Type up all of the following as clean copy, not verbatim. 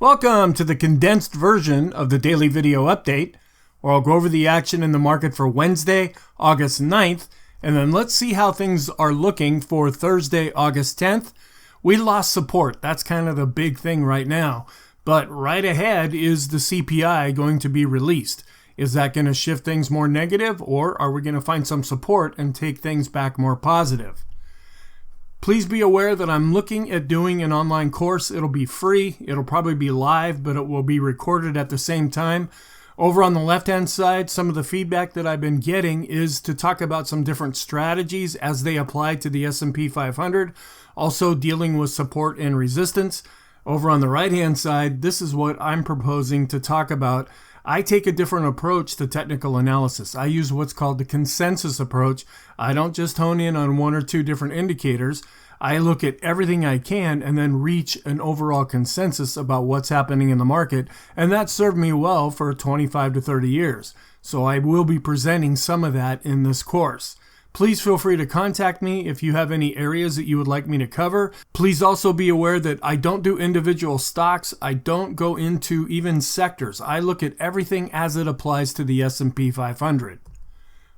Welcome to the condensed version of the daily video update, where I'll go over the action in the market for Wednesday, August 9th, and then let's see how things are looking for Thursday, August 10th. We lost support. That's kind of the big thing right now. But right ahead is the CPI going to be released. Is that going to shift things more negative, or are we going to find some support and take things back more positive? Please be aware that I'm looking at doing an online course. It'll be free. It'll probably be live, but it will be recorded at the same time. Over on the left-hand side, some of the feedback that I've been getting is to talk about some different strategies as they apply to the S&P 500, also dealing with support and resistance. Over on the right-hand side, this is what I'm proposing to talk about. I take a different approach to technical analysis. I use what's called the consensus approach. I don't just hone in on one or two different indicators. I look at everything I can and then reach an overall consensus about what's happening in the market, and that served me well for 25 to 30 years. So I will be presenting some of that in this course. Please feel free to contact me if you have any areas that you would like me to cover. Please also be aware that I don't do individual stocks. I don't go into even sectors. I look at everything as it applies to the S&P 500.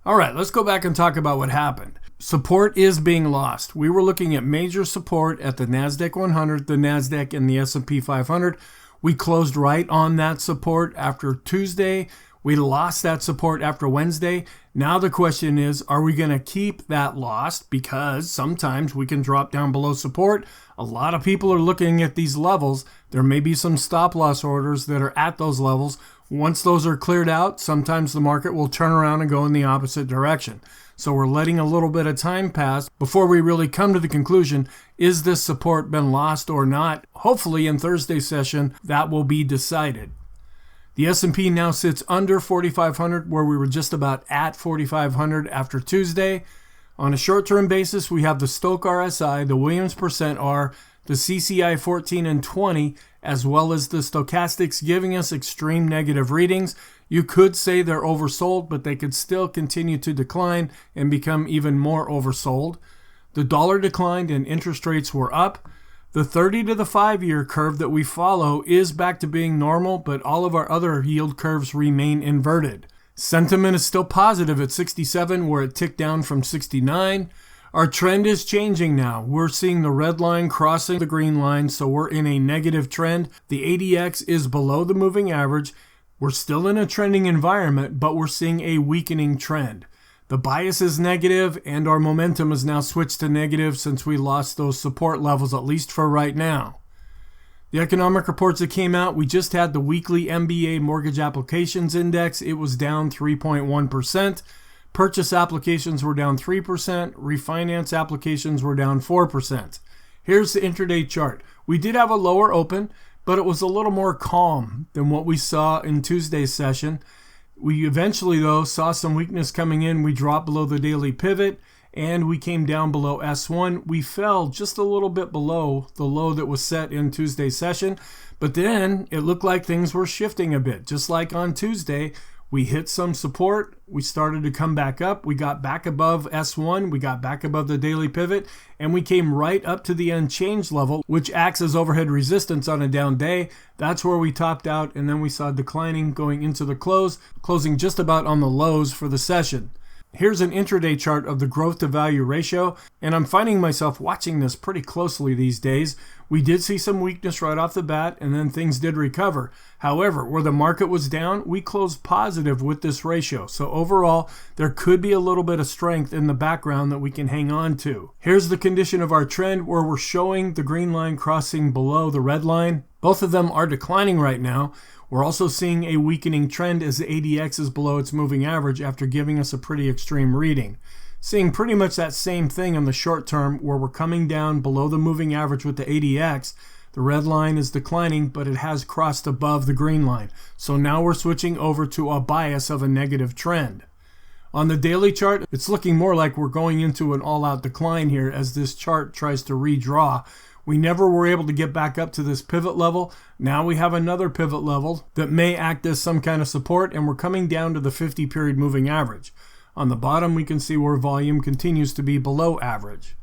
All right, let's go back and talk about what happened. Support is being lost. We were looking at major support at the NASDAQ 100, the NASDAQ, and the S&P 500. We closed right on that support after Tuesday. We lost that support after Wednesday. Now the question is, are we going to keep that lost? Because sometimes we can drop down below support. A lot of people are looking at these levels. There may be some stop loss orders that are at those levels. Once those are cleared out, sometimes the market will turn around and go in the opposite direction. So we're letting a little bit of time pass before we really come to the conclusion, is this support been lost or not? Hopefully in Thursday's session, that will be decided. The S&P now sits under 4,500, where we were just about at 4,500 after Tuesday. On a short-term basis, we have the Stochk RSI, the Williams Percent R, the CCI 14 and 20, as well as the stochastics giving us extreme negative readings. You could say they're oversold, but they could still continue to decline and become even more oversold. The dollar declined and interest rates were up. The 30 to the 5-year curve that we follow is back to being normal, but all of our other yield curves remain inverted. Sentiment is still positive at 67, where it ticked down from 69. Our trend is changing now. We're seeing the red line crossing the green line, so we're in a negative trend. The ADX is below the moving average. We're still in a trending environment, but we're seeing a weakening trend. The bias is negative, and our momentum has now switched to negative since we lost those support levels, at least for right now. The economic reports that came out, we just had the weekly MBA Mortgage Applications Index. It was down 3.1%. Purchase applications were down 3%. Refinance applications were down 4%. Here's the intraday chart. We did have a lower open, but it was a little more calm than what we saw in Tuesday's session. We eventually, though, saw some weakness coming in. We dropped below the daily pivot, and we came down below S1. We fell just a little bit below the low that was set in Tuesday's session, but then it looked like things were shifting a bit. Just like on Tuesday, we hit some support. We started to come back up. We got back above S1. We got back above the daily pivot, and we came right up to the unchanged level, which acts as overhead resistance on a down day. That's where we topped out, and then we saw declining going into the close, closing just about on the lows for the session. Here's an intraday chart of the growth to value ratio, and I'm finding myself watching this pretty closely these days. We did see some weakness right off the bat, and then things did recover. However, where the market was down, we closed positive with this ratio. So overall, there could be a little bit of strength in the background that we can hang on to. Here's the condition of our trend, where we're showing the green line crossing below the red line. Both of them are declining right now. We're also seeing a weakening trend as the ADX is below its moving average after giving us a pretty extreme reading. Seeing pretty much that same thing on the short term, where we're coming down below the moving average with the ADX. The red line is declining, but it has crossed above the green line. So now we're switching over to a bias of a negative trend. On the daily chart, it's looking more like we're going into an all-out decline here as this chart tries to redraw. We never were able to get back up to this pivot level. Now we have another pivot level that may act as some kind of support, and we're coming down to the 50-period moving average. On the bottom, we can see where volume continues to be below average.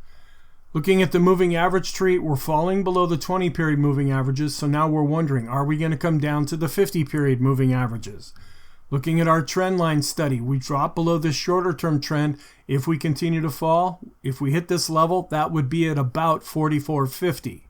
Looking at the moving average tree, we're falling below the 20-period moving averages, so now we're wondering, are we going to come down to the 50-period moving averages? Looking at our trend line study, we drop below this shorter-term trend. If we continue to fall, if we hit this level, that would be at about 44.50.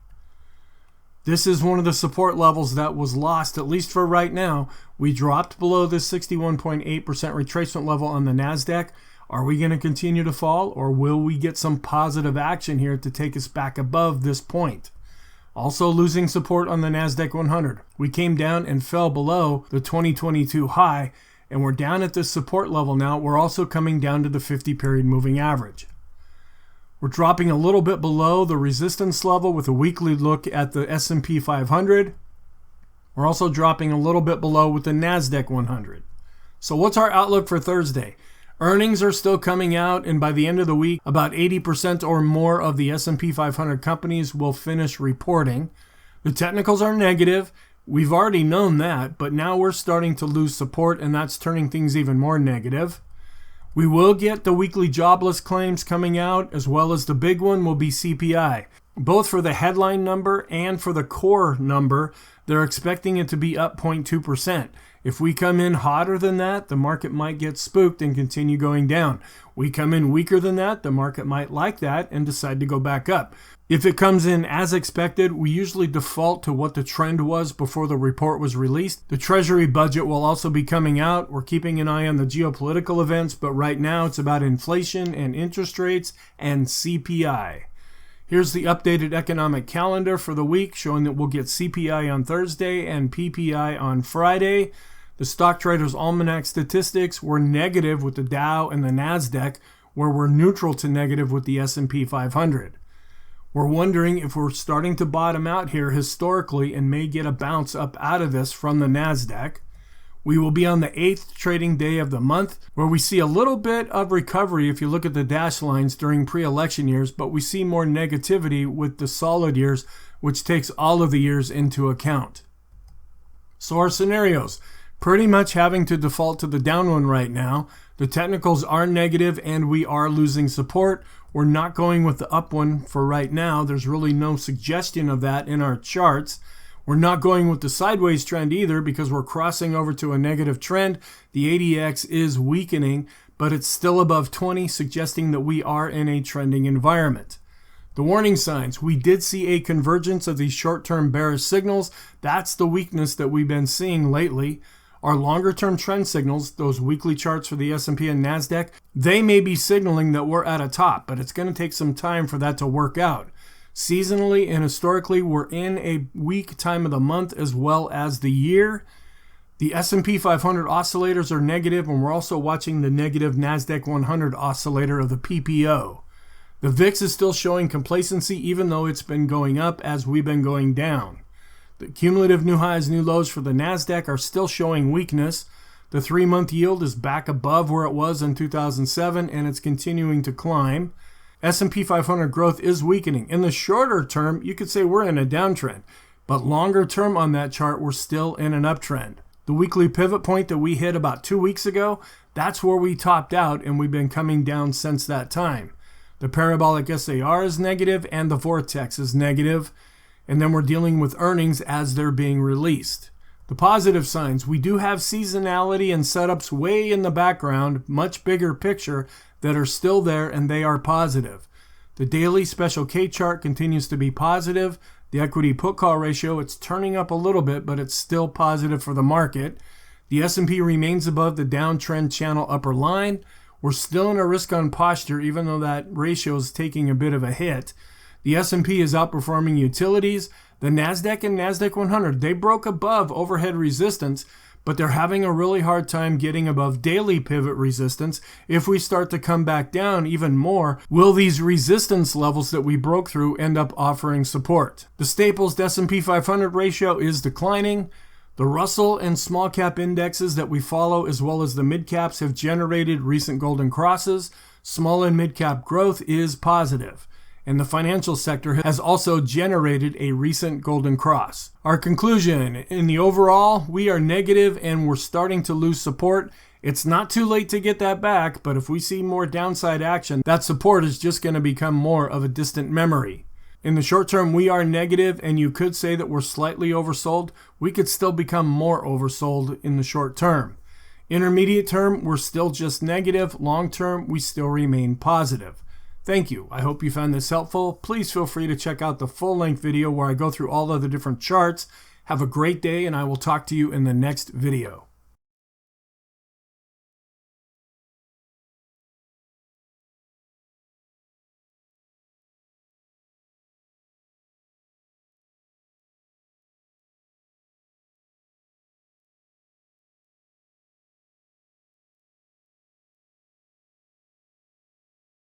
This is one of the support levels that was lost, at least for right now. We dropped below this 61.8% retracement level on the NASDAQ. Are we going to continue to fall, or will we get some positive action here to take us back above this point? Also losing support on the NASDAQ 100. We came down and fell below the 2022 high, and we're down at this support level now. We're also coming down to the 50-period moving average. We're dropping a little bit below the resistance level with a weekly look at the S&P 500. We're also dropping a little bit below with the NASDAQ 100. So what's our outlook for Thursday? Earnings are still coming out, and by the end of the week, about 80% or more of the S&P 500 companies will finish reporting. The technicals are negative. We've already known that, but now we're starting to lose support, and that's turning things even more negative. We will get the weekly jobless claims coming out, as well as the big one will be CPI. Both for the headline number and for the core number, they're expecting it to be up 0.2%. If we come in hotter than that, the market might get spooked and continue going down. We come in weaker than that, the market might like that and decide to go back up. If it comes in as expected, we usually default to what the trend was before the report was released. The Treasury budget will also be coming out. We're keeping an eye on the geopolitical events, but right now it's about inflation and interest rates and CPI. Here's the updated economic calendar for the week, showing that we'll get CPI on Thursday and PPI on Friday. The Stock Traders Almanac statistics were negative with the Dow and the NASDAQ, where we're neutral to negative with the S&P 500. We're wondering if we're starting to bottom out here historically and may get a bounce up out of this from the NASDAQ. We will be on the 8th trading day of the month, where we see a little bit of recovery if you look at the dash lines during pre-election years, but we see more negativity with the solid years, which takes all of the years into account. So our scenarios, pretty much having to default to the down one right now. The technicals are negative and we are losing support. We're not going with the up one for right now. There's really no suggestion of that in our charts. We're not going with the sideways trend either because we're crossing over to a negative trend. The ADX is weakening, but it's still above 20, suggesting that we are in a trending environment. The warning signs, we did see a convergence of these short-term bearish signals. That's the weakness that we've been seeing lately. Our longer-term trend signals, those weekly charts for the S&P and NASDAQ, they may be signaling that we're at a top, but it's going to take some time for that to work out. Seasonally and historically, we're in a weak time of the month as well as the year. The S&P 500 oscillators are negative, and we're also watching the negative NASDAQ 100 oscillator of the PPO. The VIX is still showing complacency even though it's been going up as we've been going down. The cumulative new highs, new lows for the NASDAQ are still showing weakness. The 3-month yield is back above where it was in 2007, and it's continuing to climb. S&P 500 growth is weakening. In the shorter term, you could say we're in a downtrend, but longer term on that chart, we're still in an uptrend. The weekly pivot point that we hit about 2 weeks ago, that's where we topped out, and we've been coming down since that time. The parabolic SAR is negative, and the vortex is negative. And then we're dealing with earnings as they're being released. The positive signs, we do have seasonality and setups way in the background, much bigger picture, that are still there, and they are positive. The daily special K chart continues to be positive. The equity put call ratio, it's turning up a little bit, but it's still positive for the market. The S&P remains above the downtrend channel upper line. We're still in a risk on posture, even though that ratio is taking a bit of a hit. The S&P is outperforming utilities. The NASDAQ and NASDAQ 100, they broke above overhead resistance, but they're having a really hard time getting above daily pivot resistance. If we start to come back down even more, will these resistance levels that we broke through end up offering support? The Staples to S&P 500 ratio is declining. The Russell and small cap indexes that we follow, as well as the mid caps, have generated recent golden crosses. Small and mid cap growth is positive. And the financial sector has also generated a recent golden cross. Our conclusion, in the overall, we are negative and we're starting to lose support, It's not too late to get that back, but if we see more downside action, that support is just going to become more of a distant memory. In the short term, we are negative, and you could say that we're slightly oversold. We could still become more oversold in the short term. Intermediate term, we're still just negative. Long term, we still remain positive. Thank you. I hope you found this helpful. Please feel free to check out the full-length video where I go through all of the different charts. Have a great day, and I will talk to you in the next video.